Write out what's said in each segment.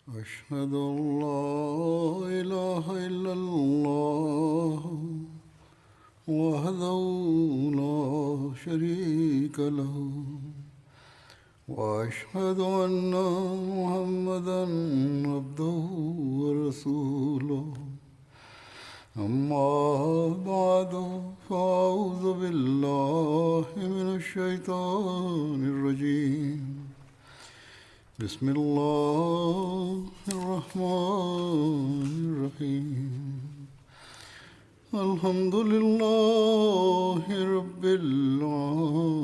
أشهد أن لا إله إلا الله وحده لا شريك له وأشهد أن محمدا عبده ورسوله أما بعد فأعوذ بالله من الشيطان الرجيم بسم الله الرحمن الرحيم الحمد لله رب العالمين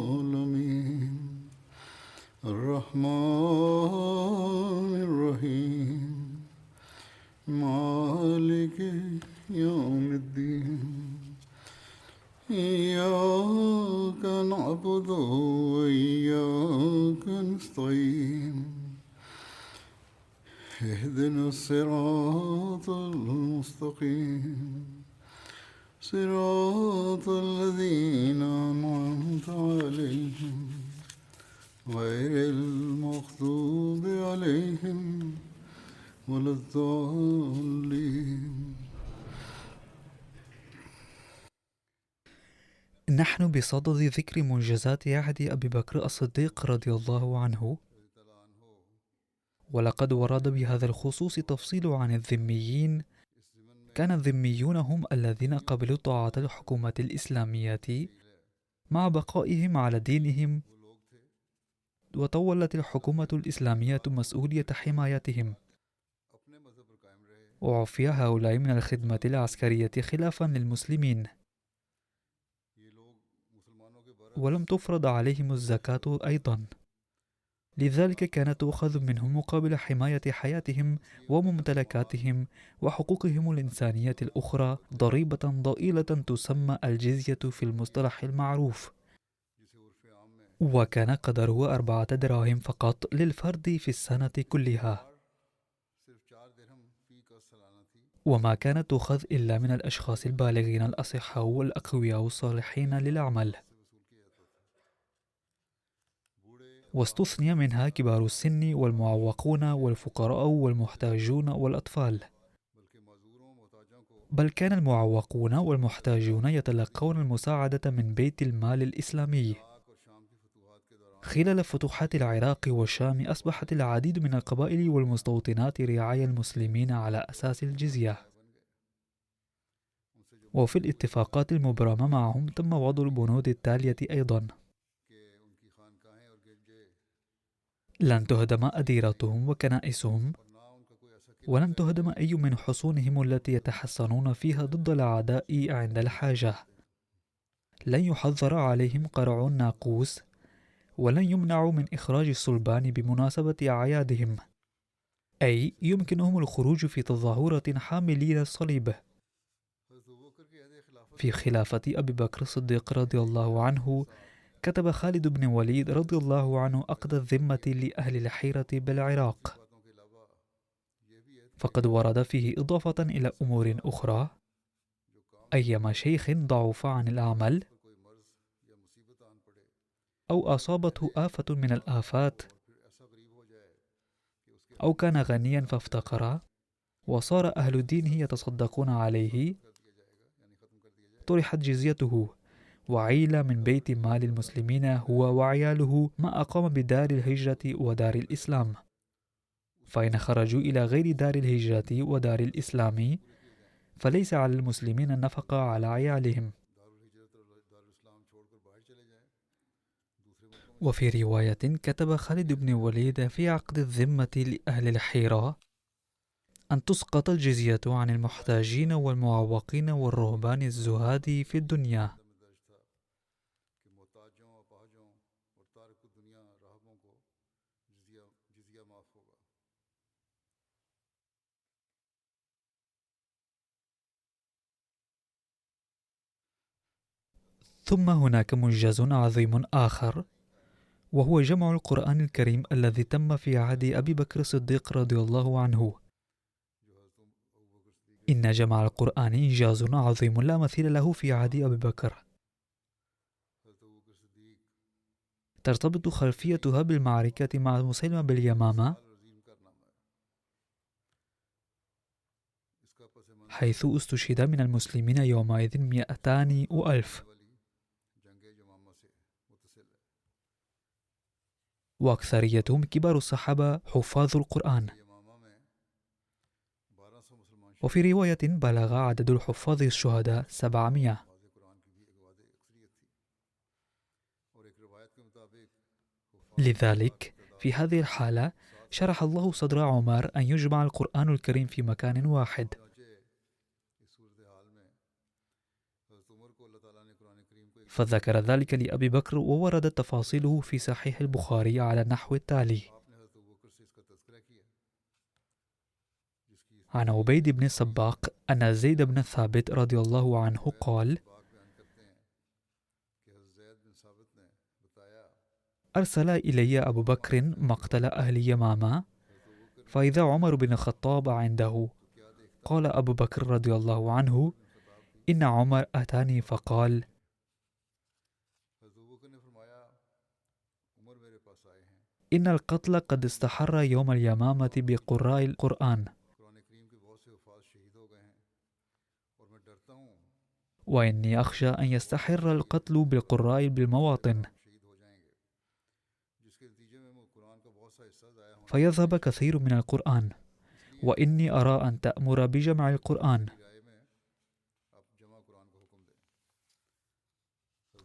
الرحمن الرحيم مالك يوم الدين إياك نعبد وإياك نستعين اهدنا الصراط المستقيم صراط الذين أنعمت عليهم غير المغضوب عليهم ولا الضالين. نحن بصدد ذكر منجزات عهد أبي بكر الصديق رضي الله عنه، ولقد ورد بهذا الخصوص تفصيل عن الذميين. كان الذميون هم الذين قبلوا طاعة الحكومة الإسلامية مع بقائهم على دينهم، وتولت الحكومة الإسلامية مسؤولية حمايتهم. وعفي هؤلاء من الخدمة العسكرية خلافا للمسلمين، ولم تفرض عليهم الزكاة أيضا، لذلك كانت تؤخذ منهم مقابل حماية حياتهم وممتلكاتهم وحقوقهم الإنسانية الأخرى ضريبة ضئيلة تسمى الجزية في المصطلح المعروف، وكان قدره 4 دراهم فقط للفرد في السنة كلها، وما كانت تؤخذ إلا من الأشخاص البالغين الأصحاء والأقوياء الصالحين للعمل، واستثني منها كبار السن والمعوقون والفقراء والمحتاجون والأطفال. بل كان المعوقون والمحتاجون يتلقون المساعدة من بيت المال الإسلامي. خلال فتوحات العراق والشام أصبحت العديد من القبائل والمستوطنات رعايا المسلمين على أساس الجزية، وفي الاتفاقات المبرمة معهم تم وضع البنود التالية أيضا: لن تهدم أديرتهم وكنائسهم، ولن تهدم أي من حصونهم التي يتحصنون فيها ضد الأعداء عند الحاجة، لن يحظر عليهم قرع الناقوس، ولن يمنعوا من إخراج الصلبان بمناسبة أعيادهم، أي يمكنهم الخروج في تظاهرة حاملين الصليب. في خلافة أبي بكر الصديق رضي الله عنه، كتب خالد بن وليد رضي الله عنه عقد الذمة لأهل الحيرة بالعراق، فقد ورد فيه إضافة إلى أمور أخرى: أيما شيخ ضعف عن العمل أو أصابته آفة من الآفات أو كان غنيا فافتقر وصار أهل دينه يتصدقون عليه، طرحت جزيته وعيل من بيت مال المسلمين هو وعياله ما أقام بدار الهجرة ودار الإسلام، فإن خرجوا إلى غير دار الهجرة ودار الإسلام فليس على المسلمين النفقة على عيالهم. وفي رواية كتب خالد بن وليد في عقد الذمة لأهل الحيرة أن تسقط الجزية عن المحتاجين والمعوقين والرهبان الزهاد في الدنيا. ثم هناك منجز عظيم آخر، وهو جمع القرآن الكريم الذي تم في عهد أبي بكر الصديق رضي الله عنه. إن جمع القرآن إنجاز عظيم لا مثيل له في عهد أبي بكر، ترتبط خلفيتها بالمعركة مع مسيلمة باليمامة، حيث استشهد من المسلمين يومئذ 200 وألف، وأكثريتهم كبار الصحابة حفاظ القرآن. وفي رواية بلغ عدد الحفاظ الشهداء 700. لذلك في هذه الحالة شرح الله صدر عمر أن يجمع القرآن الكريم في مكان واحد. فذكر ذلك لأبي بكر، ووردت تفاصيله في صحيح البخاري على النحو التالي: عن عبيد بن الصباق أن زيد بن ثابت رضي الله عنه قال: أرسل إلي أبو بكر مقتل أهل يمامة، فإذا عمر بن الخطاب عنده. قال أبو بكر رضي الله عنه: إن عمر أتاني فقال: إن القتل قد استحر يوم اليمامة بقراء القرآن، وإني أخشى أن يستحر القتل بالقراء بالمواطن، فيذهب كثير من القرآن، وإني أرى أن تأمر بجمع القرآن.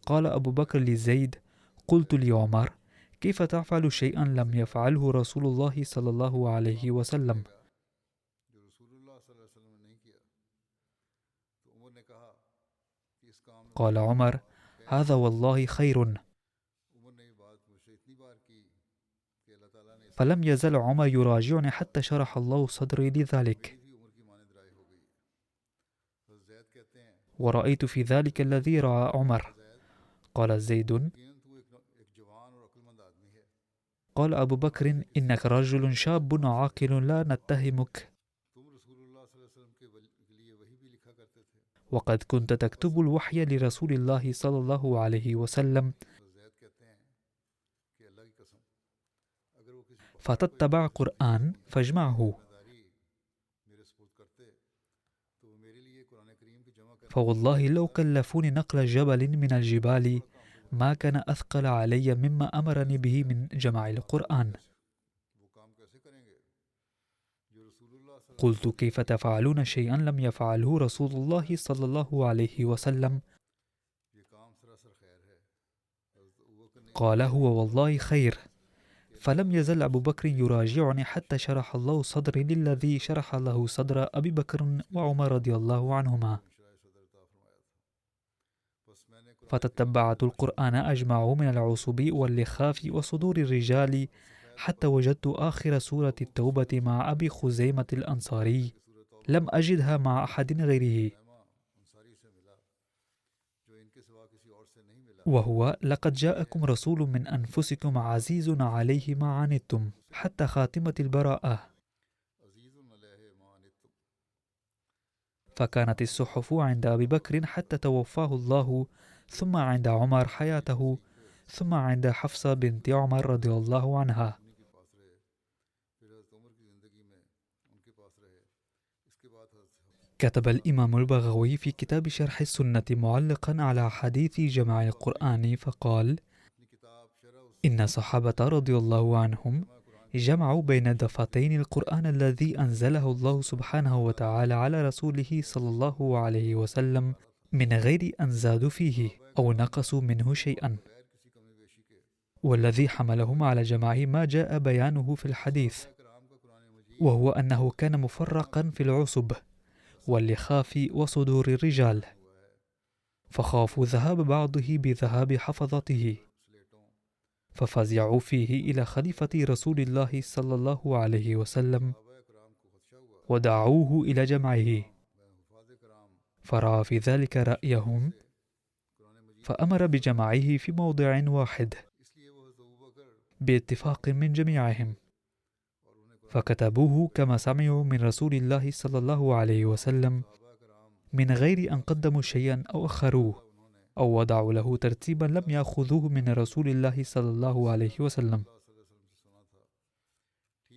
قال أبو بكر لزيد: قلت لعمر: كيف تفعل شيئا لم يفعله رسول الله صلى الله عليه وسلم؟ قال عمر: هذا والله خير. فلم يزل عمر يراجعني حتى شرح الله صدري لذلك، ورأيت في ذلك الذي رأى عمر. قال زيد: قال أبو بكر: إنك رجل شاب عاقل لا نتهمك، وقد كنت تكتب الوحي لرسول الله صلى الله عليه وسلم، فتتبع قرآن فاجمعه. فوالله لو كلفوني نقل جبل من الجبال ما كان أثقل علي مما أمرني به من جمع القرآن. قلت: كيف تفعلون شيئا لم يفعله رسول الله صلى الله عليه وسلم؟ قال: هو والله خير. فلم يزل أبو بكر يراجعني حتى شرح الله صدري للذي شرح له صدر أبي بكر وعمر رضي الله عنهما. فتتبعت القرآن أجمعه من العصب واللخاف وصدور الرجال، حتى وجدت آخر سورة التوبة مع أبي خزيمة الأنصاري، لم أجدها مع أحد غيره، وهو: لقد جاءكم رسول من أنفسكم عزيز عليه ما عنتم، حتى خاتمة البراءة. فكانت الصحف عند أبي بكر حتى توفاه الله، ثم عند عمر حياته، ثم عند حفصة بنت عمر رضي الله عنها. كتب الإمام البغوي في كتاب شرح السنة معلقا على حديث جمع القرآن فقال: إن الصحابة رضي الله عنهم جمعوا بين دفتين القرآن الذي أنزله الله سبحانه وتعالى على رسوله صلى الله عليه وسلم من غير أن زادوا فيه أو نقصوا منه شيئا، والذي حملهم على جمع ما جاء بيانه في الحديث، وهو أنه كان مفرقا في العصب واللخاف وصدور الرجال، فخافوا ذهاب بعضه بذهاب حفظته، ففزعوا فيه إلى خليفة رسول الله صلى الله عليه وسلم ودعوه إلى جمعه، فرأى في ذلك رأيهم فأمر بجمعه في موضع واحد باتفاق من جميعهم، فكتبوه كما سمعوا من رسول الله صلى الله عليه وسلم من غير أن قدموا شيئا أو أخروه أو وضعوا له ترتيبا لم يأخذوه من رسول الله صلى الله عليه وسلم.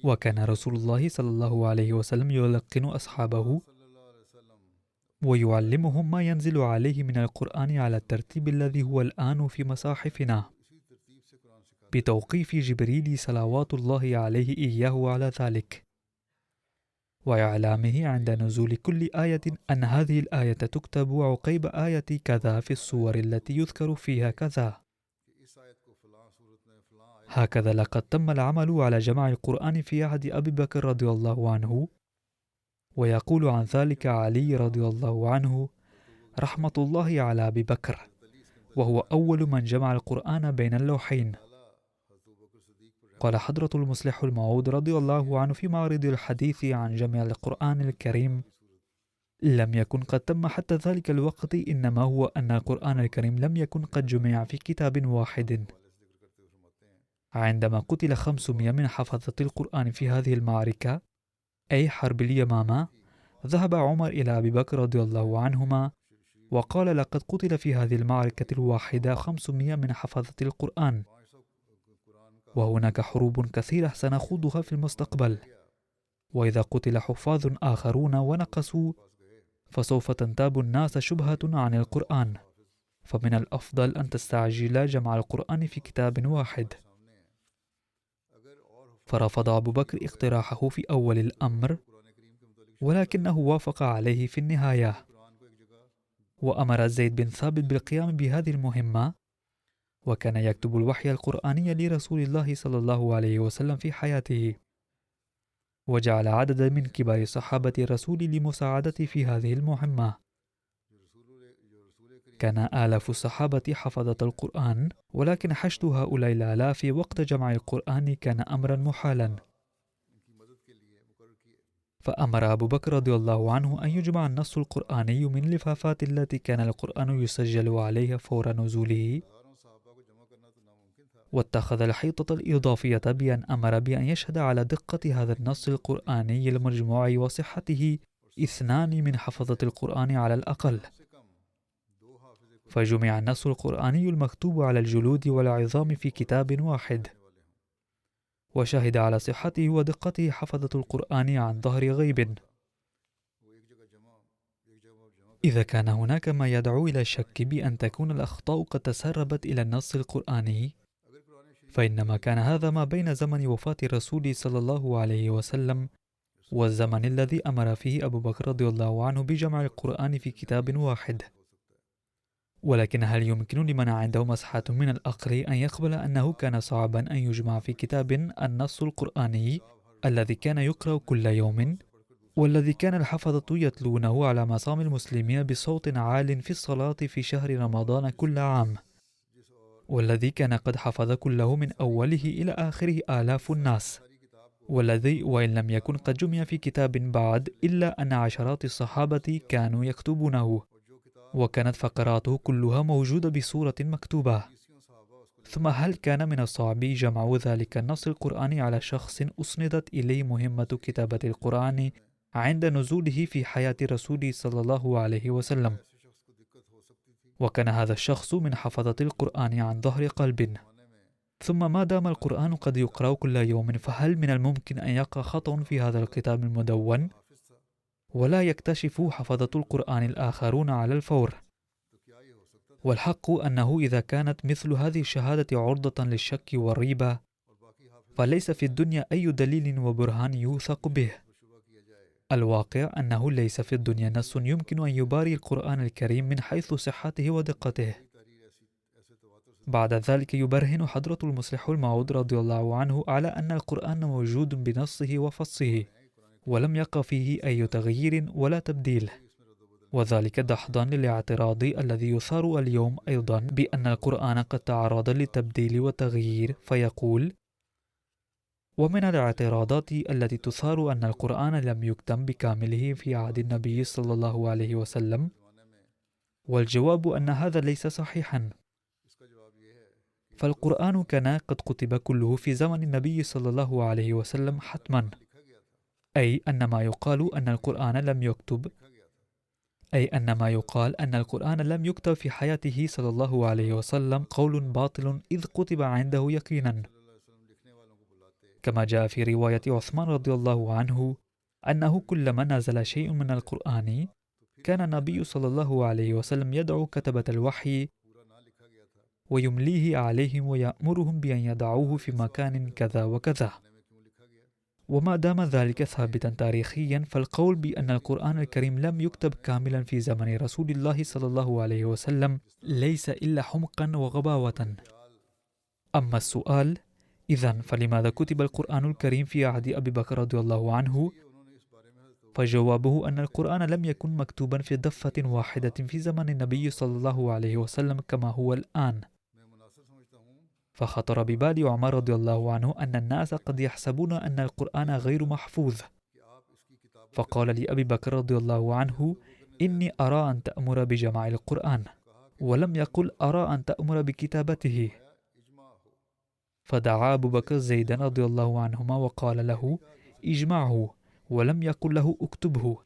وكان رسول الله صلى الله عليه وسلم يلقن أصحابه ويعلمهم ما ينزل عليه من القرآن على الترتيب الذي هو الآن في مصاحفنا، بتوقيف جبريل صلوات الله عليه إياه على ذلك، وإعلامه عند نزول كل آية أن هذه الآية تكتب عقيب آية كذا في السور التي يذكر فيها كذا. هكذا لقد تم العمل على جمع القرآن في عهد أبي بكر رضي الله عنه، ويقول عن ذلك علي رضي الله عنه رحمة الله على أبي بكر، وهو أول من جمع القرآن بين اللوحين. قال حضرة المصلح الموعود رضي الله عنه في معرض الحديث عن جمع القرآن الكريم: لم يكن قد تم حتى ذلك الوقت، إنما هو أن القرآن الكريم لم يكن قد جمع في كتاب واحد. عندما قتل 500 من حفظة القرآن في هذه المعركة، أي حرب اليمامة، ذهب عمر إلى أبي بكر رضي الله عنهما وقال: لقد قتل في هذه المعركة الواحدة 500 من حفظة القرآن، وهناك حروب كثيرة سنخوضها في المستقبل، وإذا قتل حفاظ آخرون ونقصوا فسوف تنتاب الناس شبهة عن القرآن، فمن الأفضل أن تستعجل جمع القرآن في كتاب واحد. فرفض أبو بكر اقتراحه في أول الأمر، ولكنه وافق عليه في النهاية، وأمر زيد بن ثابت بالقيام بهذه المهمة، وكان يكتب الوحي القرآني لرسول الله صلى الله عليه وسلم في حياته، وجعل عددا من كبار صحابة الرسول لمساعدته في هذه المهمة. كان آلاف الصحابة حفظة القرآن، ولكن حشد هؤلاء الآلاف وقت جمع القرآن كان أمرا محالا. فأمر أبو بكر رضي الله عنه أن يجمع النص القرآني من اللفافات التي كان القرآن يسجل عليها فور نزوله، واتخذ الحيطة الإضافية بأن أمر بأن يشهد على دقة هذا النص القرآني المجموع وصحته 2 من حفظة القرآن على الأقل. فجمع النص القرآني المكتوب على الجلود والعظام في كتاب واحد، وشهد على صحته ودقته حفظة القرآن عن ظهر غيب. إذا كان هناك ما يدعو إلى الشك بأن تكون الأخطاء قد تسربت إلى النص القرآني، فإنما كان هذا ما بين زمن وفاة الرسول صلى الله عليه وسلم والزمن الذي أمر فيه أبو بكر رضي الله عنه بجمع القرآن في كتاب واحد. ولكن هل يمكن لمن عنده مسحة من العقل أن يقبل أنه كان صعبا أن يجمع في كتاب النص القرآني الذي كان يقرأ كل يوم، والذي كان الحفظة يتلونه على مصام المسلمين بصوت عال في الصلاة في شهر رمضان كل عام، والذي كان قد حفظ كله من أوله إلى آخره آلاف الناس، والذي وإن لم يكن قد جمع في كتاب بعد إلا أن عشرات الصحابة كانوا يكتبونه، وكانت فقراته كلها موجودة بصورة مكتوبة. ثم هل كان من الصعب جمع ذلك النص القرآني على شخص أسندت إليه مهمة كتابة القرآن عند نزوله في حياة رسول صلى الله عليه وسلم، وكان هذا الشخص من حفظة القرآن عن ظهر قلب؟ ثم ما دام القرآن قد يقرأ كل يوم، فهل من الممكن أن يقع خطأ في هذا الكتاب المدون ولا يكتشف حفظة القرآن الآخرون على الفور؟ والحق أنه إذا كانت مثل هذه الشهادة عرضة للشك والريبة، فليس في الدنيا أي دليل وبرهان يوثق به. الواقع أنه ليس في الدنيا نص يمكن أن يباري القرآن الكريم من حيث صحته ودقته. بعد ذلك يبرهن حضرة المصلح الموعود رضي الله عنه على أن القرآن موجود بنصه وفصه، ولم يقع فيه أي تغيير ولا تبديل، وذلك دحضا للاعتراض الذي يثار اليوم أيضا بأن القرآن قد تعرض للتبديل والتغيير، فيقول: ومن الاعتراضات التي تثار أن القرآن لم يكتم بكامله في عهد النبي صلى الله عليه وسلم، والجواب أن هذا ليس صحيحا، فالقرآن كان قد كتب كله في زمن النبي صلى الله عليه وسلم حتما، أي أن ما يقال أن القرآن لم يكتب في حياته صلى الله عليه وسلم قول باطل، إذ كتب عنده يقينا، كما جاء في رواية عثمان رضي الله عنه أنه كلما نزل شيء من القرآن كان النبي صلى الله عليه وسلم يدعو كتبة الوحي ويمليه عليهم ويأمرهم بأن يضعوه في مكان كذا وكذا. وما دام ذلك ثابتا تاريخيا، فالقول بأن القرآن الكريم لم يكتب كاملا في زمن رسول الله صلى الله عليه وسلم ليس إلا حمقا وغباوة. أما السؤال: إذن فلماذا كتب القرآن الكريم في عهد أبي بكر رضي الله عنه؟ فجوابه أن القرآن لم يكن مكتوبا في دفة واحدة في زمن النبي صلى الله عليه وسلم كما هو الآن. فخطر ببال عمر رضي الله عنه أن الناس قد يحسبون أن القرآن غير محفوظ، فقال لأبي بكر رضي الله عنه: إني أرى أن تأمر بجمع القرآن، ولم يقل أرى أن تأمر بكتابته. فدعا أبو بكر زيدا رضي الله عنهما وقال له: اجمعه، ولم يقل له اكتبه.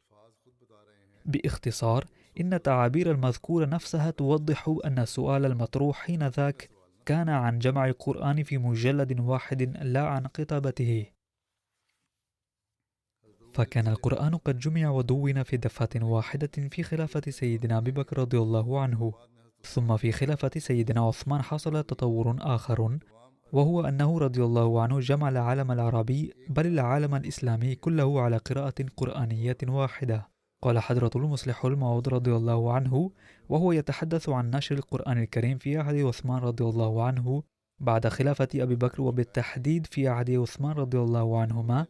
باختصار، إن التعابير المذكورة نفسها توضح أن السؤال المطروح حين ذاك كان عن جمع القرآن في مجلد واحد لا عن كتابته. فكان القرآن قد جمع ودون في دفعة واحدة في خلافة سيدنا أبي بكر رضي الله عنه. ثم في خلافة سيدنا عثمان حصل تطور آخر، وهو أنه رضي الله عنه جمع العالم العربي بل العالم الإسلامي كله على قراءة قرآنية واحدة. قال حضرة المصلح الموعود رضي الله عنه وهو يتحدث عن نشر القرآن الكريم في عهد عثمان رضي الله عنه بعد خلافة أبي بكر، وبالتحديد في عهد عثمان رضي الله عنهما،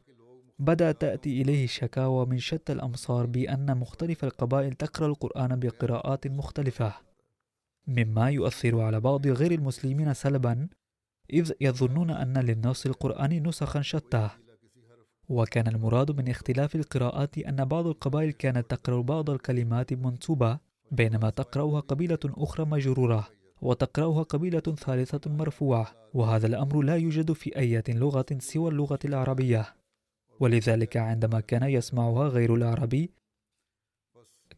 بدأت تأتي إليه الشكاوى من شتى الأمصار بأن مختلف القبائل تقرأ القرآن بقراءات مختلفة، مما يؤثر على بعض غير المسلمين سلبا، إذ يظنون أن للنص القرآني نسخا شتى. وكان المراد من اختلاف القراءات أن بعض القبائل كانت تقرأ بعض الكلمات منصوبة، بينما تقرأها قبيلة أخرى مجرورة، وتقرأها قبيلة ثالثة مرفوعة، وهذا الأمر لا يوجد في أي لغة سوى اللغة العربية. ولذلك عندما كان يسمعها غير العربي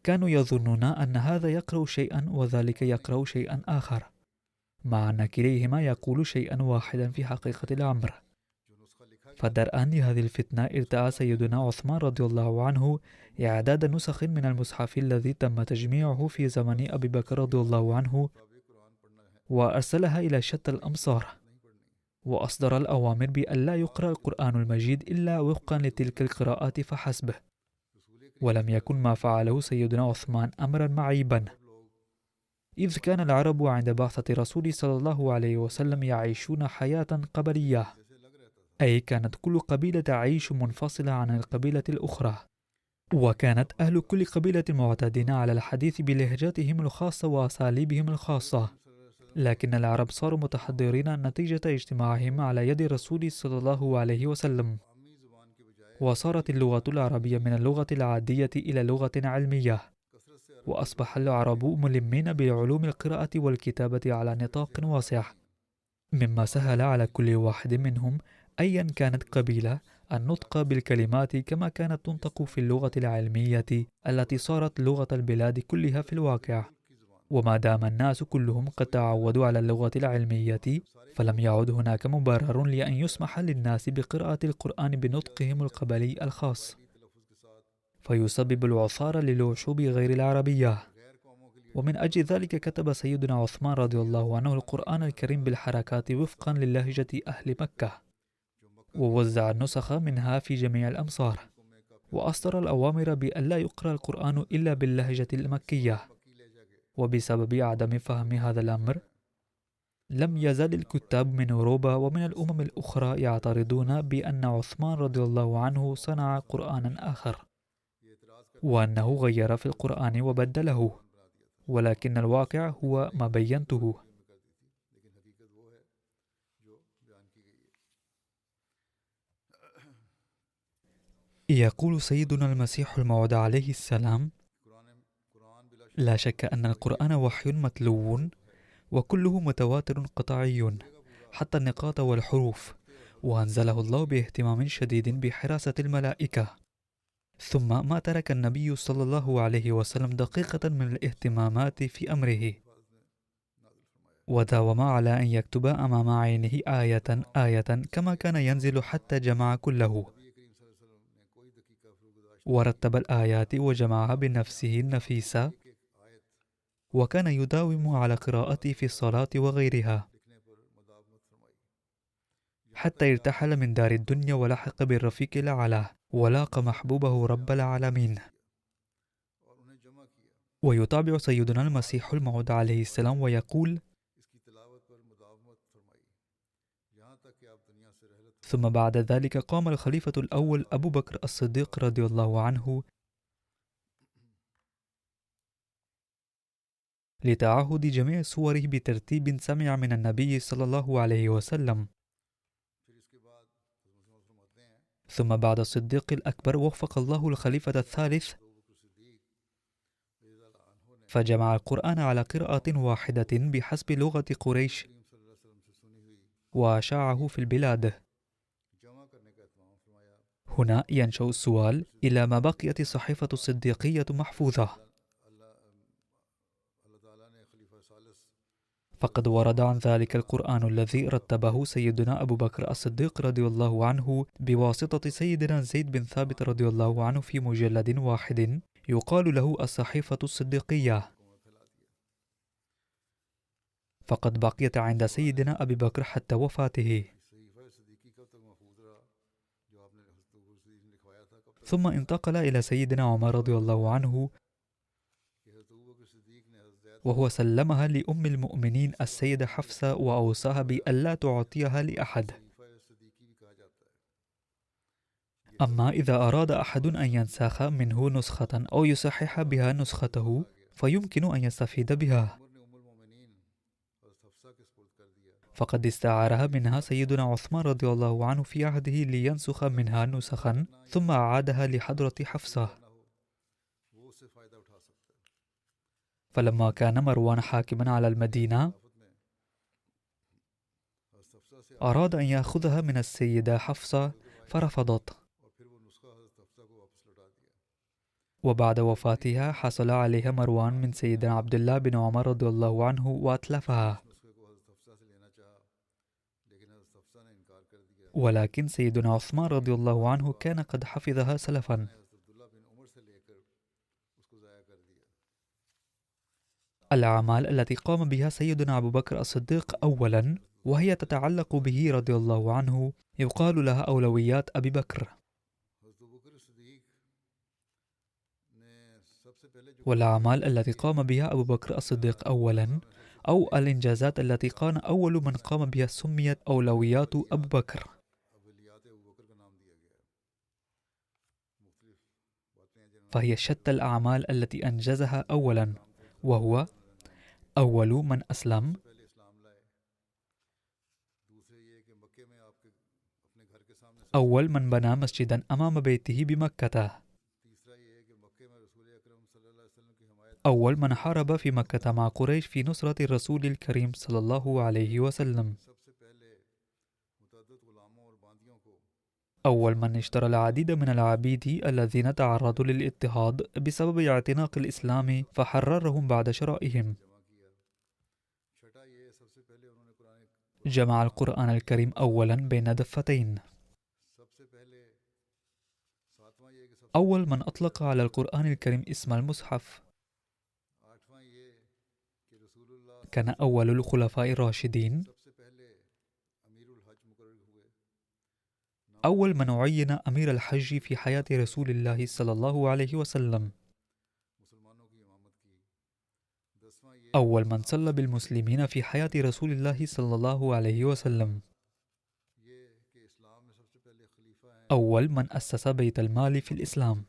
كانوا يظنون أن هذا يقرأ شيئا وذلك يقرأ شيئا آخر، مع أن كليهما يقول شيئا واحدا في حقيقة الأمر. فدرءا لهذه الفتنة ارتأى سيدنا عثمان رضي الله عنه إعداد نسخ من المصحف الذي تم تجميعه في زمن أبي بكر رضي الله عنه، وأرسلها إلى شتى الأمصار، وأصدر الأوامر بأن لا يقرأ القرآن المجيد إلا وفقا لتلك القراءات فحسب. ولم يكن ما فعله سيدنا عثمان أمرا معيبا، إذ كان العرب عند بعثة رسول صلى الله عليه وسلم يعيشون حياة قبلية، أي كانت كل قبيلة تعيش منفصلة عن القبيلة الأخرى، وكانت أهل كل قبيلة معتادين على الحديث بلهجاتهم الخاصة وأساليبهم الخاصة. لكن العرب صاروا متحضرين نتيجة اجتماعهم على يد الرسول صلى الله عليه وسلم، وصارت اللغة العربية من اللغة العادية إلى لغة علمية، وأصبح العرب ملمين بعلوم القراءة والكتابة على نطاق واسع، مما سهل على كل واحد منهم أيا كانت قبيلة النطق بالكلمات كما كانت تنطق في اللغة العلمية التي صارت لغة البلاد كلها في الواقع. وما دام الناس كلهم قد تعودوا على اللغة العلمية، فلم يعد هناك مبرر لأن يسمح للناس بقراءة القرآن بنطقهم القبلي الخاص، فيسبب العثار للشعوب غير العربية. ومن أجل ذلك كتب سيدنا عثمان رضي الله عنه القرآن الكريم بالحركات وفقا للهجة أهل مكة، ووزع النسخ منها في جميع الأمصار، وأصدر الأوامر بأن لا يقرأ القرآن إلا باللهجة المكية. وبسبب عدم فهم هذا الأمر لم يزال الكتاب من أوروبا ومن الأمم الأخرى يعترضون بأن عثمان رضي الله عنه صنع قرآنا آخر، وأنه غير في القرآن وبدله، ولكن الواقع هو ما بينته. يقول سيدنا المسيح الموعود عليه السلام: لا شك أن القرآن وحي متلو وكله متواتر قطعي حتى النقاط والحروف، وأنزله الله باهتمام شديد بحراسة الملائكة. ثم ما ترك النبي صلى الله عليه وسلم دقيقة من الاهتمامات في أمره، وداوم على أن يكتب أمام عينه آية آية كما كان ينزل حتى جمع كله. ورتب الآيات وجمعها بنفسه النفيسة، وكان يداوم على قراءته في الصلاة وغيرها، حتى ارتحل من دار الدنيا ولحق بالرفيق الأعلى ولاقى محبوبه رب العالمين. ويتابع سيدنا المسيح الموعود عليه السلام ويقول: ثم بعد ذلك قام الخليفة الأول أبو بكر الصديق رضي الله عنه لتعهد جميع صوره بترتيب سمع من النبي صلى الله عليه وسلم. ثم بعد الصديق الأكبر وفق الله الخليفة الثالث فجمع القرآن على قراءة واحدة بحسب لغة قريش وأشاعه في البلاد. هنا ينشأ السؤال: إلى ما بقيت الصحيفة الصديقية محفوظة؟ فقد ورد عن ذلك القرآن الذي رتبه سيدنا أبو بكر الصديق رضي الله عنه بواسطة سيدنا زيد بن ثابت رضي الله عنه في مجلد واحد يقال له الصحيفة الصديقية، فقد بقيت عند سيدنا أبي بكر حتى وفاته، ثم انتقل إلى سيدنا عمر رضي الله عنه، وهو سلمها لأم المؤمنين السيدة حفصة وأوصاها بألا تعطيها لأحد. أما إذا أراد أحد أن ينسخ منه نسخة أو يصحح بها نسخته فيمكن أن يستفيد بها، فقد استعارها منها سيدنا عثمان رضي الله عنه في عهده لينسخ منها نسخا ثم أعادها لحضرة حفصة. فلما كان مروان حاكما على المدينة أراد أن يأخذها من السيدة حفصة فرفضت، وبعد وفاتها حصل عليها مروان من سيدنا عبد الله بن عمر رضي الله عنه وأتلفها، ولكن سيدنا عثمان رضي الله عنه كان قد حفظها سلفا. الأعمال التي قام بها سيدنا أبو بكر الصديق أولا وهي تتعلق به رضي الله عنه يقال لها أولويات أبي بكر، والأعمال التي قام بها أبو بكر الصديق أولا أو الإنجازات التي كان أول من قام بها سميت أولويات أبو بكر. فهي شتى الأعمال التي أنجزها أولا، وهو: أول من أسلم، أول من بنى مسجدا أمام بيته بمكة، أول من حارب في مكة مع قريش في نصرة الرسول الكريم صلى الله عليه وسلم، أول من اشترى العديد من العبيد الذين تعرضوا للاضطهاد بسبب اعتناق الإسلام فحررهم بعد شرائهم. جمع القرآن الكريم أولا بين دفتين. أول من أطلق على القرآن الكريم اسم المصحف كان أول الخلفاء الراشدين، أول من عين أمير الحج في حياة رسول الله صلى الله عليه وسلم، أول من صلى بالمسلمين في حياة رسول الله صلى الله عليه وسلم، أول من أسس بيت المال في الإسلام،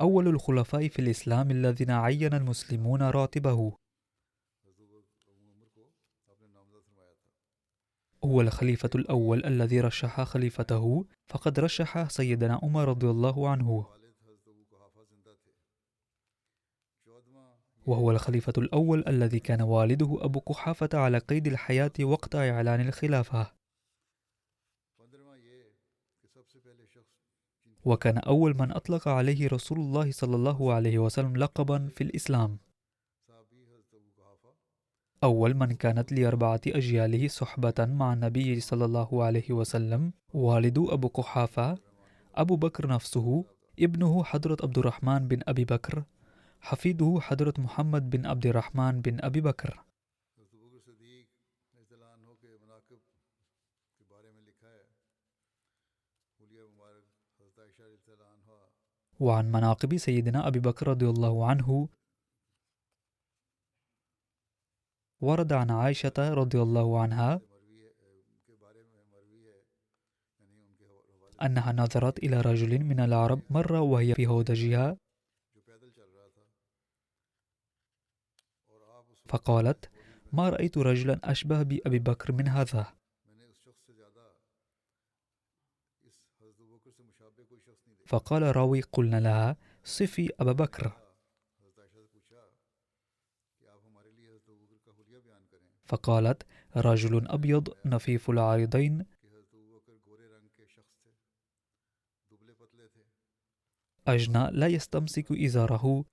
أول الخلفاء في الإسلام الذين عين المسلمون راتبه، هو الخليفة الأول الذي رشح خليفته، فقد رشح سيدنا عمر رضي الله عنه، وهو الخليفة الأول الذي كان والده أبو قحافة على قيد الحياة وقت إعلان الخلافة، وكان أول من أطلق عليه رسول الله صلى الله عليه وسلم لقبا في الإسلام، أول من كانت ل4 أجياله صحبة مع النبي صلى الله عليه وسلم والد أبو قحافة، أبو بكر نفسه، ابنه حضرة عبد الرحمن بن أبي بكر، حفيده حضرة محمد بن عبد الرحمن بن أبي بكر. وعن مناقب سيدنا أبي بكر رضي الله عنه ورد عن عائشة رضي الله عنها أنها نظرت إلى رجل من العرب مر وهي في هودجها، فقالت: ما رأيت رجلا أشبه بأبي بكر من هذا. فقال راوي: قلنا لها: صفي أبا بكر. فقالت: رجل أبيض نفيف العارضين، أجنى، لا يستمسك إزاره،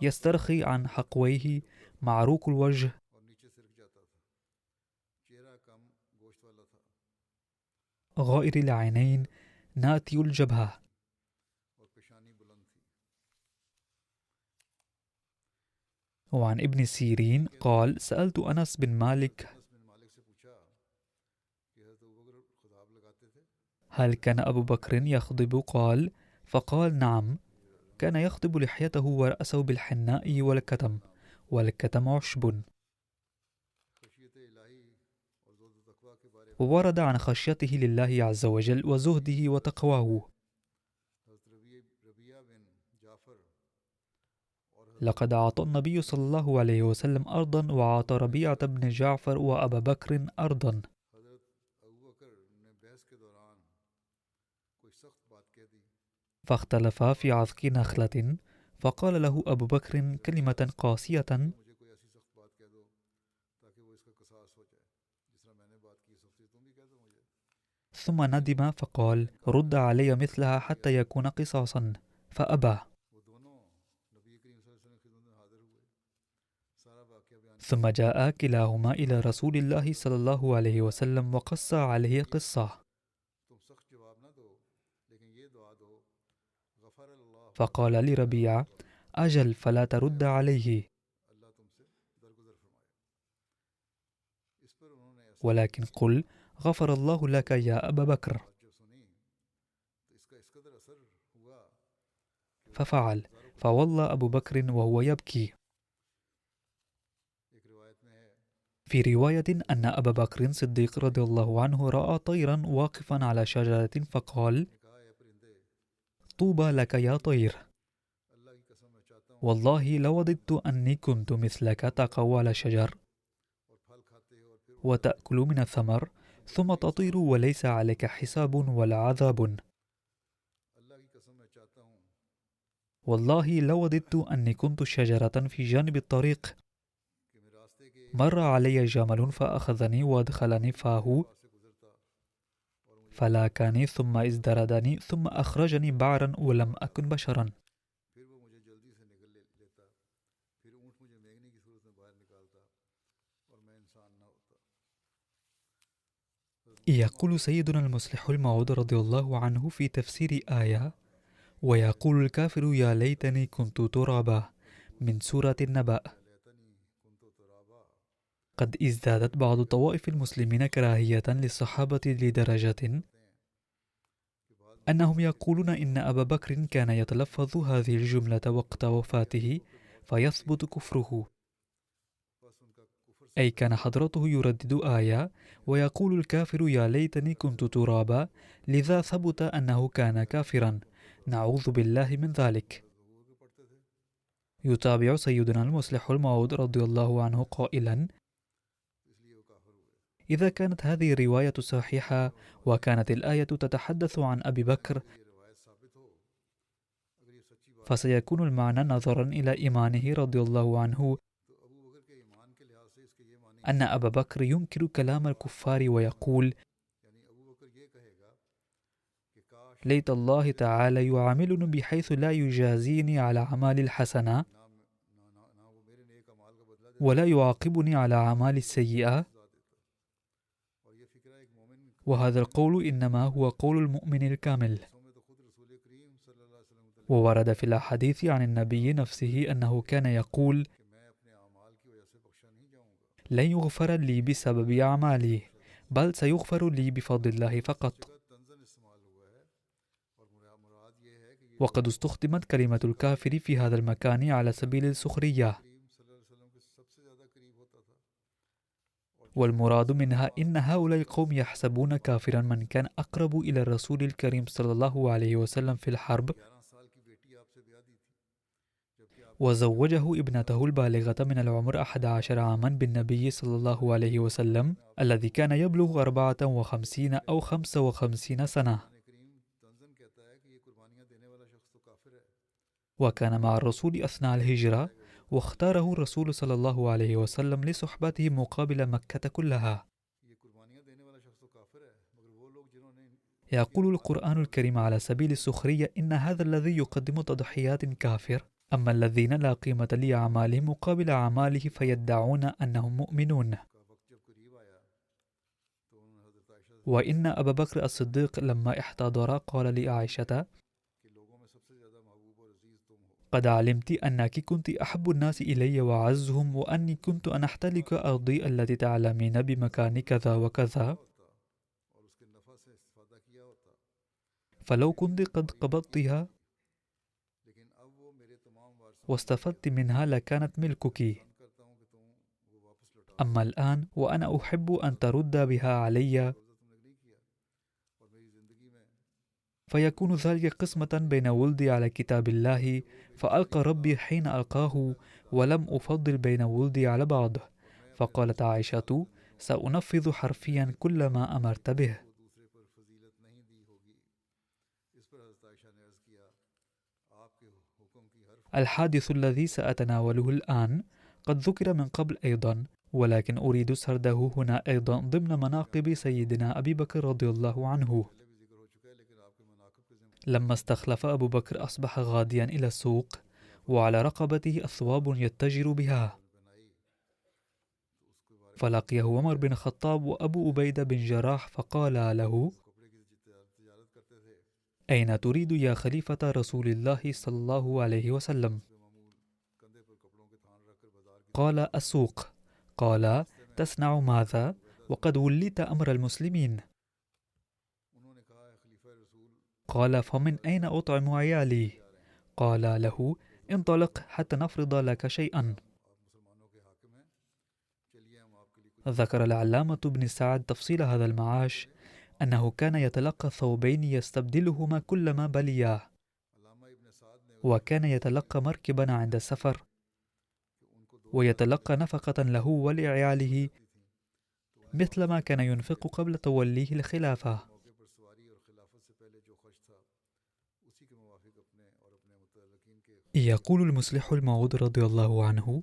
يسترخي عن حقويه، معروك الوجه، غائر العينين، ناتي الجبهة. وعن ابن سيرين قال: سألت أنس بن مالك: هل كان أبو بكر يخضب؟ قال: فقال: نعم، كان يخضب لحيته ورأسه بالحناء والكتم، والكتم عشب. وورد عن خشيته لله عز وجل وزهده وتقواه: لقد أعطى النبي صلى الله عليه وسلم أرضا، وأعطى ربيعة بن جعفر وأبا بكر أرضا. فاختلفا في عذق نخلة، فقال له أبو بكر كلمة قاسية، ثم ندم فقال: رد علي مثلها حتى يكون قصاصا، فأبى. ثم جاء كلاهما إلى رسول الله صلى الله عليه وسلم وقص عليه قصة، فقال لربيعة: أجل، فلا ترد عليه، ولكن قل: غفر الله لك يا أبا بكر. ففعل، فولى أبو بكر وهو يبكي. في رواية أن أبا بكر صديق رضي الله عنه رأى طيرا واقفا على شجرة، فقال: طوبى لك يا طير، والله لوددت أني كنت مثلك تقوى على الشجر وتأكل من الثمر، ثم تطير وليس عليك حساب ولا عذاب. والله لوددت أني كنت شجرة في جانب الطريق، مر علي جمل فأخذني وأدخلني فاه، فلاكني ثم ازدردني ثم أخرجني بعرا ولم أكن بشرا. يقول سيدنا المصلح الموعود رضي الله عنه في تفسير آية: ويقول الكافر يا ليتني كنت ترابا، من سورة النبأ: قد ازدادت بعض طوائف المسلمين كراهية للصحابة لدرجة أنهم يقولون إن أبا بكر كان يتلفظ هذه الجملة وقت وفاته فيثبت كفره، أي كان حضرته يردد آية: ويقول الكافر يا ليتني كنت ترابا، لذا ثبت أنه كان كافرا، نعوذ بالله من ذلك. يتابع سيدنا المصلح الموعود رضي الله عنه قائلا: إذا كانت هذه الرواية صحيحة وكانت الآية تتحدث عن أبي بكر، فسيكون المعنى نظرا إلى إيمانه رضي الله عنه أن أبا بكر ينكر كلام الكفار ويقول: ليت الله تعالى يعاملني بحيث لا يجازيني على أعمال الحسنة ولا يعاقبني على أعمال السيئة، وهذا القول إنما هو قول المؤمن الكامل. وورد في الأحاديث عن النبي نفسه أنه كان يقول: لن يغفر لي بسبب أعمالي، بل سيغفر لي بفضل الله فقط. وقد استخدمت كلمة الكافر في هذا المكان على سبيل السخرية، والمراد منها إن هؤلاء القوم يحسبون كافرا من كان أقرب إلى الرسول الكريم صلى الله عليه وسلم في الحرب، وزوجه ابنته البالغة من العمر 11 عاما بالنبي صلى الله عليه وسلم الذي كان يبلغ 54 أو 55 سنة، وكان مع الرسول أثناء الهجرة، واختاره الرسول صلى الله عليه وسلم لصحبته مقابل مكة كلها. يقول القرآن الكريم على سبيل السخرية: إن هذا الذي يقدم تضحيات كافر، أما الذين لا قيمة لأعمالهم مقابل أعماله فيدعون أنهم مؤمنون. وإن أبا بكر الصديق لما احتضر قال لعائشة: قد علمت أنك كنت أحب الناس إلي وأعزهم، وأني كنت أن أحتلك أرضي التي تعلمين بمكان كذا وكذا، فلو كنت قد قبضتها واستفدت منها لكانت ملكك. أما الآن وأنا أحب أن ترد بها علي، فيكون ذلك قسمة بين ولدي على كتاب الله، فألقى ربي حين ألقاه، ولم أفضل بين ولدي على بعض. فقالت عائشة: سأنفذ حرفيا كل ما أمرت به. الحادث الذي سأتناوله الآن قد ذكر من قبل أيضا، ولكن أريد سرده هنا أيضا ضمن مناقب سيدنا أبي بكر رضي الله عنه. لما استخلف أبو بكر أصبح غاديا إلى السوق، وعلى رقبته أثواب يتجر بها، فلقيه عمر بن الخطاب وأبو عبيدة بن جراح، فقال له: أين تريد يا خليفة رسول الله صلى الله عليه وسلم؟ قال: السوق. قال: تصنع ماذا وقد وليت أمر المسلمين؟ قال: فمن أين أطعم عيالي؟ قال له: انطلق حتى نفرض لك شيئا. ذكر العلامة ابن سعد تفصيل هذا المعاش، أنه كان يتلقى ثوبين يستبدلهما كلما بلياه، وكان يتلقى مركبا عند السفر، ويتلقى نفقة له ولعياله مثل ما كان ينفق قبل توليه الخلافة. يقول المصلح الموعود رضي الله عنه: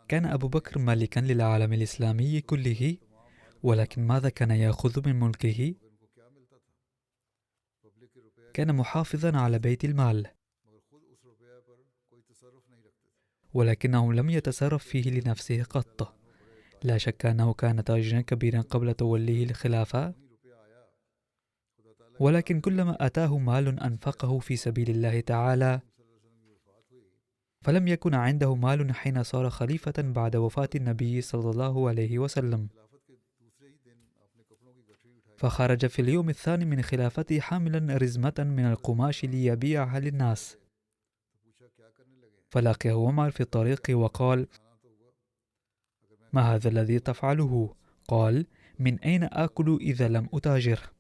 كان أبو بكر مالكا للعالم الإسلامي كله، ولكن ماذا كان يأخذ من ملكه؟ كان محافظا على بيت المال، ولكنه لم يتصرف فيه لنفسه قط. لا شك أنه كان تاجرا كبيرا قبل توليه الخلافة، ولكن كلما أتاه مال أنفقه في سبيل الله تعالى، فلم يكن عنده مال حين صار خليفة بعد وفاة النبي صلى الله عليه وسلم، فخرج في اليوم الثاني من خلافته حاملا رزمة من القماش ليبيعها للناس، فلقيه عمر في الطريق وقال: ما هذا الذي تفعله؟ قال: من أين آكل إذا لم أتاجر؟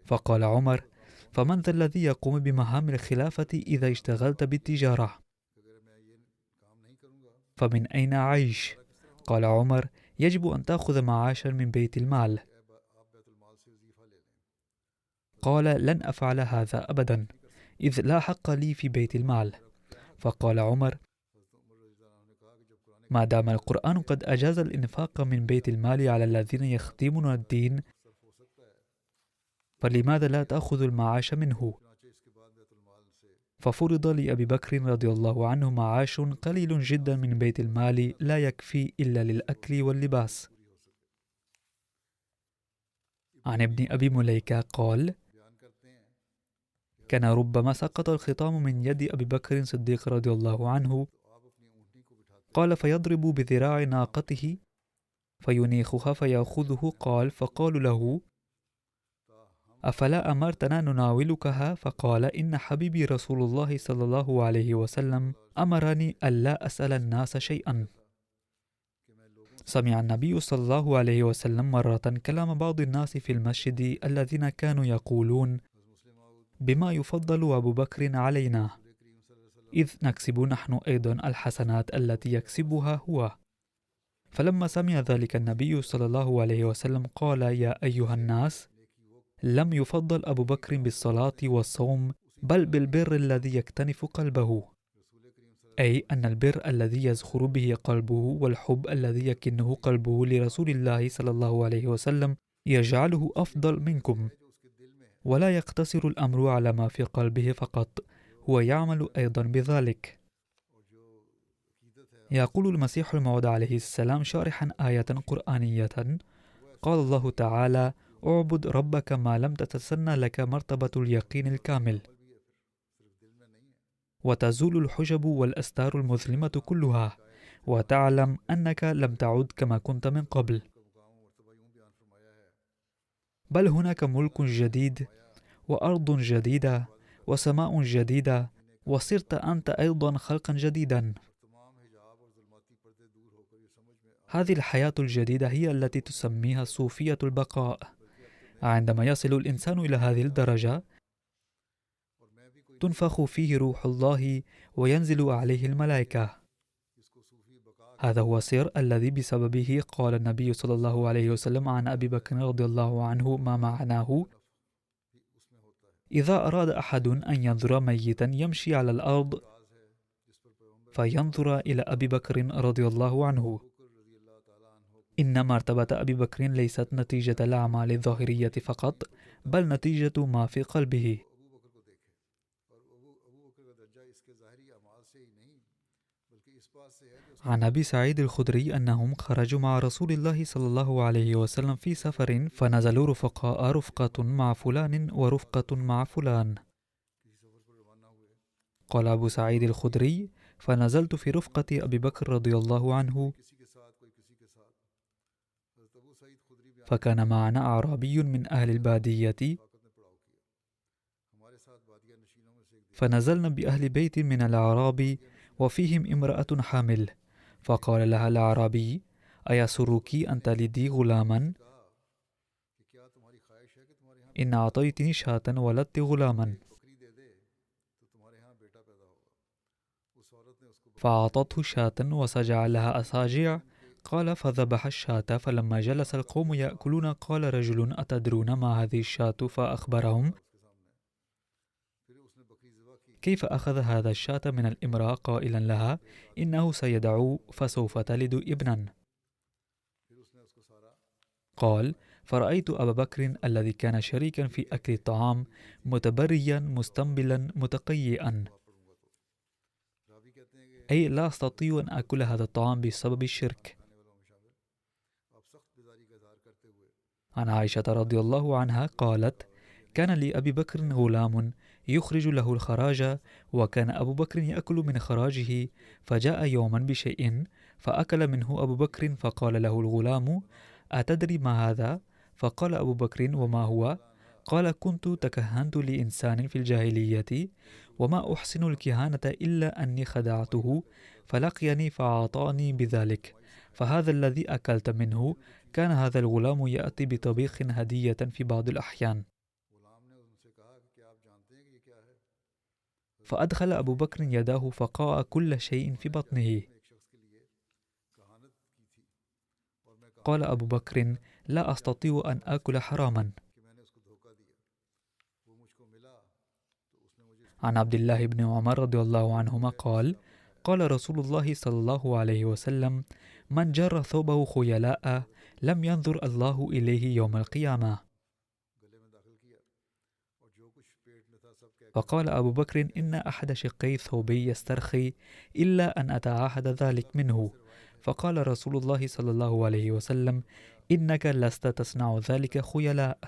فقال عمر: فمن ذا الذي يقوم بمهام الخلافة إذا اشتغلت بالتجارة؟ فمن أين أعيش؟ قال عمر: يجب أن تأخذ معاشا من بيت المال. قال: لن أفعل هذا أبدا، إذ لا حق لي في بيت المال. فقال عمر: ما دام القرآن قد أجاز الإنفاق من بيت المال على الذين يخدمون الدين، فلماذا لا تأخذ المعاش منه؟ ففرض لأبي بكر رضي الله عنه معاش قليل جدا من بيت المال لا يكفي إلا للأكل واللباس. عن ابن أبي مليكة قال: كان ربما سقط الخطام من يد أبي بكر الصديق رضي الله عنه، قال: فيضرب بذراع ناقته فينيخها فيأخذه. قال: فقالوا له: أفلا أمرتنا نناولكها؟ فقال: إن حبيبي رسول الله صلى الله عليه وسلم أمرني ألا أسأل الناس شيئا. سمع النبي صلى الله عليه وسلم مرة كلام بعض الناس في المسجد الذين كانوا يقولون: بما يفضل أبو بكر علينا، إذ نكسب نحن أيضا الحسنات التي يكسبها هو. فلما سمع ذلك النبي صلى الله عليه وسلم قال: يا أيها الناس، لم يفضل أبو بكر بالصلاة والصوم، بل بالبر الذي يكتنف قلبه، أي أن البر الذي يزخر به قلبه والحب الذي يكنه قلبه لرسول الله صلى الله عليه وسلم يجعله أفضل منكم. ولا يقتصر الأمر على ما في قلبه فقط، هو يعمل أيضا بذلك. يقول المسيح الموعود عليه السلام شارحا آية قرآنية: قال الله تعالى: اعبد ربك ما لم تتسنى لك مرتبة اليقين الكامل، وتزول الحجب والأستار المظلمة كلها، وتعلم أنك لم تعد كما كنت من قبل، بل هناك ملك جديد وأرض جديدة وسماء جديدة، وصرت أنت أيضا خلقا جديدا. هذه الحياة الجديدة هي التي تسميها صوفية البقاء. عندما يصل الإنسان إلى هذه الدرجة تنفخ فيه روح الله وينزل عليه الملائكة. هذا هو السر الذي بسببه قال النبي صلى الله عليه وسلم عن أبي بكر رضي الله عنه ما معناه: إذا أراد أحد أن ينظر ميتا يمشي على الأرض فينظر إلى أبي بكر رضي الله عنه. إن مرتبة أبي بكر ليست نتيجة الأعمال الظاهرية فقط، بل نتيجة ما في قلبه. عن أبي سعيد الخدري أنهم خرجوا مع رسول الله صلى الله عليه وسلم في سفر، فنزلوا رفقاء، رفقة مع فلان ورفقة مع فلان. قال أبو سعيد الخدري: فنزلت في رفقة أبي بكر رضي الله عنه، فكان معنا أعرابي من أهل البادية، فنزلنا بأهل بيت من الأعراب وفيهم امرأة حامل، فقال لها الأعرابي: أيسرك أن تلدي غلاما؟ إن أعطيتني شاة ولدت غلاما. فأعطته شاة وسجع لها أساجع. قال: فذبح الشاة، فلما جلس القوم يأكلون قال رجل: أتدرون ما هذه الشاة؟ فأخبرهم كيف أخذ هذا الشاة من الامرأة، قائلا لها: إنه سيدعو فسوف تلد ابنا. قال: فرأيت أبا بكر الذي كان شريكا في أكل الطعام متبريا مستنبلا متقيئا، أي لا أستطيع أن أكل هذا الطعام بسبب الشرك. عن عائشة رضي الله عنها قالت: كان لأبي بكر غلام يخرج له الخراج، وكان أبو بكر يأكل من خراجه، فجاء يوما بشيء فأكل منه أبو بكر، فقال له الغلام: أتدري ما هذا؟ فقال أبو بكر: وما هو؟ قال: كنت تكهنت لإنسان في الجاهلية، وما أحسن الكهانة إلا أني خدعته، فلقيني فأعطاني بذلك، فهذا الذي أكلت منه. كان هذا الغلام يأتي بطبيخ هدية في بعض الأحيان. فأدخل أبو بكر يداه فقاء كل شيء في بطنه. قال أبو بكر: لا أستطيع أن آكل حراما. عن عبد الله بن عمر رضي الله عنهما قال: قال رسول الله صلى الله عليه وسلم: من جر ثوبه خيلاء لم ينظر الله إليه يوم القيامة. فقال أبو بكر: إن أحد شقي ثوبي يسترخي إلا أن أتعاهد ذلك منه. فقال رسول الله صلى الله عليه وسلم: إنك لست تصنع ذلك خيلاء.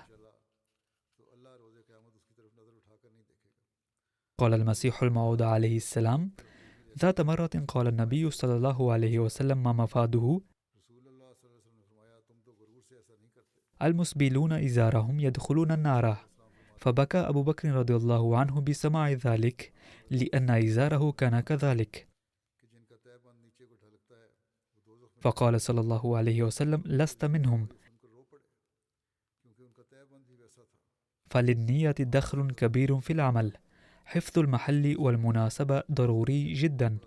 قال المسيح الموعود عليه السلام: ذات مرة قال النبي صلى الله عليه وسلم: ما مفاده؟ المسبلون إزارهم يدخلون النار. فبكى أبو بكر رضي الله عنه بسماع ذلك، لأن إزاره كان كذلك. فقال صلى الله عليه وسلم: لست منهم، فللنية دخل كبير في العمل. حفظ المحل والمناسبة ضروري جدا.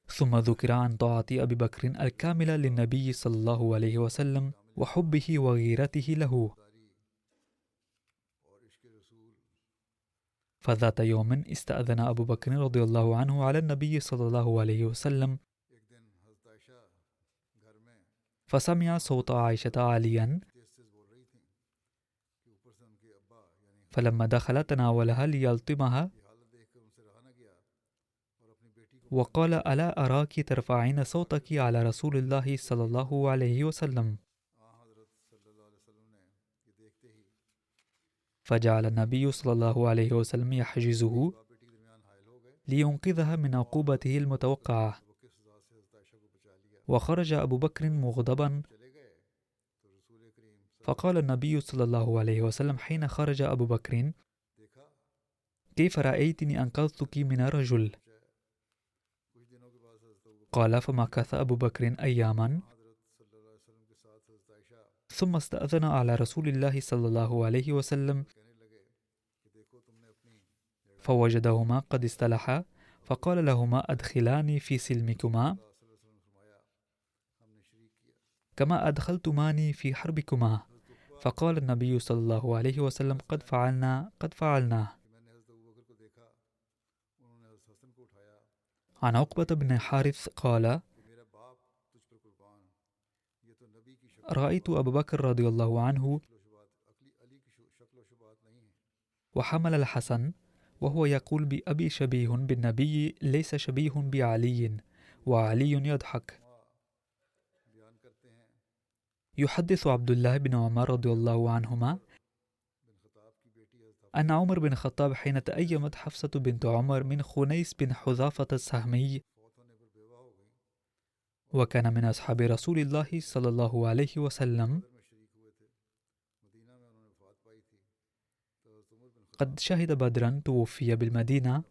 ثم ذكر عن طاعة أبي بكر الكاملة للنبي صلى الله عليه وسلم وحبه وغيرته له. فذات يوم استأذن أبو بكر رضي الله عنه على النبي صلى الله عليه وسلم، فسمع صوت عائشة عاليا، فلما دخل تناولها ليلطمها وقال: ألا أراك ترفعين صوتك على رسول الله صلى الله عليه وسلم؟ فجعل النبي صلى الله عليه وسلم يحجزه لينقذها من عقوبته المتوقعة. وخرج أبو بكر مغضبا، فقال النبي صلى الله عليه وسلم حين خرج أبو بكر: كيف رأيتني أنقذتك من رجل؟ قال: فمكث أبو بكر أياما، ثم استأذن على رسول الله صلى الله عليه وسلم فوجدهما قد استلحا، فقال لهما: أدخلاني في سلمكما كما أدخلتماني في حربكما. فقال النبي صلى الله عليه وسلم: قد فعلنا. عن عقبة بن حارث قال: رأيت أبا بكر رضي الله عنه وحمل الحسن وهو يقول: بأبي شبيه بالنبي ليس شبيه بعلي، وعلي يضحك. يحدث عبد الله بن عمر رضي الله عنهما أن عمر بن الخطاب حين تأيمت حفصة بنت عمر من خنيس بن حذافة السهمي، وكان من أصحاب رسول الله صلى الله عليه وسلم، قد شهد بدرا توفي بالمدينة.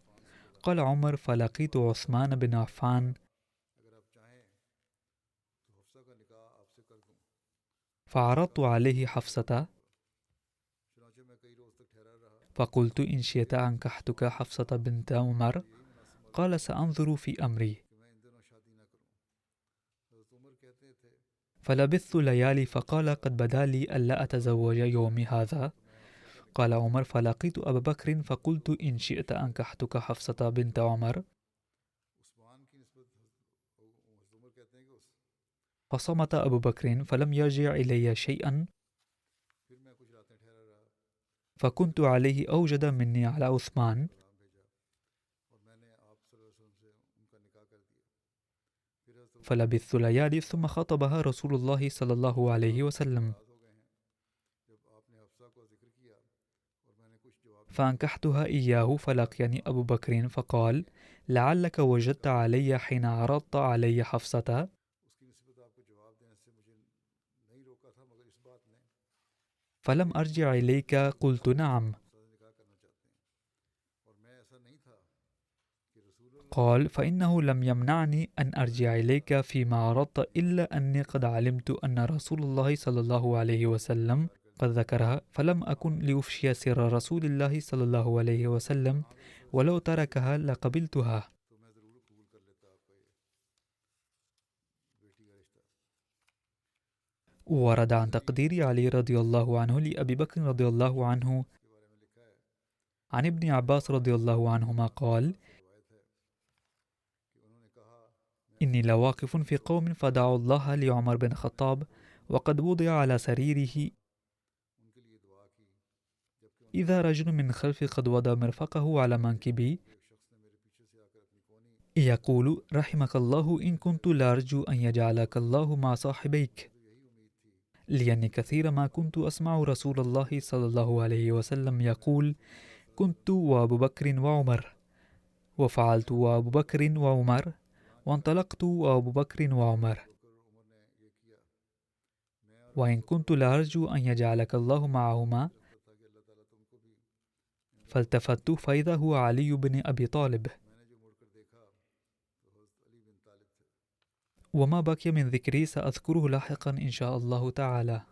قال عمر: فلقيت عثمان بن عفان فعرضت عليه حفصة، فقلت: إن شئت أنكحتك حفصة بنت عمر. قال: سأنظر في أمري. فلبثت ليالي، فقال: قد بدا لي ألا أتزوج يومي هذا. قال عمر: فلقيت أبا بكر فقلت: إن شئت أنكحتك حفصة بنت عمر. فصمت أبو بكر فلم يرجع إلي شيئا، فكنت عليه أوجد مني على عثمان. فلبثت ليالي، ثم خطبها رسول الله صلى الله عليه وسلم، فأنكحتها إياه. فلقيني أبو بكر فقال: لعلك وجدت علي حين عرضت علي حفصة. فلم أرجع إليك. قلت: نعم. قال: فإنه لم يمنعني أن أرجع إليك فيما عرضت إلا أني قد علمت أن رسول الله صلى الله عليه وسلم قد ذكرها، فلم أكن لأفشي سر رسول الله صلى الله عليه وسلم، ولو تركها لقبلتها. ورد عن تقدير علي رضي الله عنه لأبي بكر رضي الله عنه عن ابن عباس رضي الله عنهما قال: إني لواقف في قوم فدعوا الله لعمر بن الخطاب وقد وضع على سريره إذا رجل من خلفي قد وضع مرفقه على منكبي يقول: رحمك الله، إن كنت لأرجو أن يجعلك الله مع صاحبيك، لأني كثيرا ما كنت أسمع رسول الله صلى الله عليه وسلم يقول: كنت وأبو بكر وعمر، وفعلت وأبو بكر وعمر، وانطلقت وأبو بكر وعمر، وإن كنت لأرجو أن يجعلك الله معهما، فالتفت فإذا هو علي بن أبي طالب. وما بقي من ذكري سأذكره لاحقا إن شاء الله تعالى.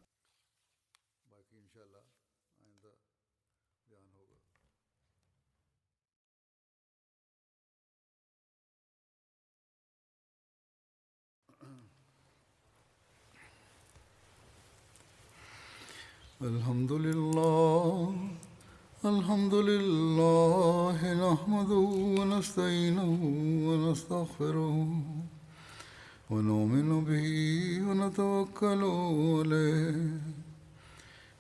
الحمد لله الحمد لله نحمده ونستعينه ونستغفره ونؤمن به ونتوكل عليه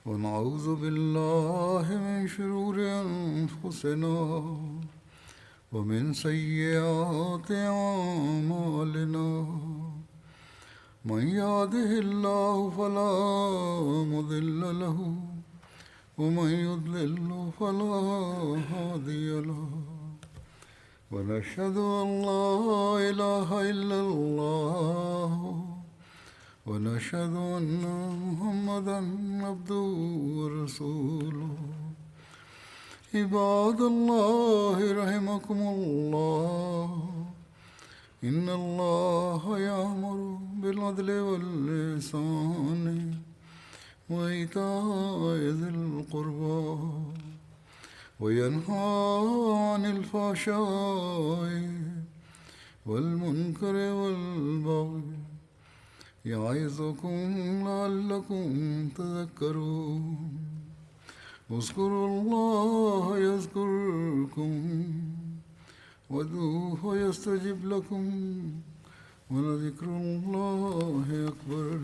ونعوذ بالله من شرور أنفسنا ومن سيئات أعمالنا من يهده الله فلا مضل له ومن يضلل فلا هادي له ونشهد أن لا إله إلا الله ونشهد أن محمدا عبده ورسوله عباد الله رحمكم الله إن الله يأمر بالعدل والإحسان وإيتاء ذي القربى وينهى عن الفحشاء والمنكر والبغي يعظكم لعلكم تذكرون اذكروا الله يذكركم وادعوه يستجب لكم ولذكر الله أكبر.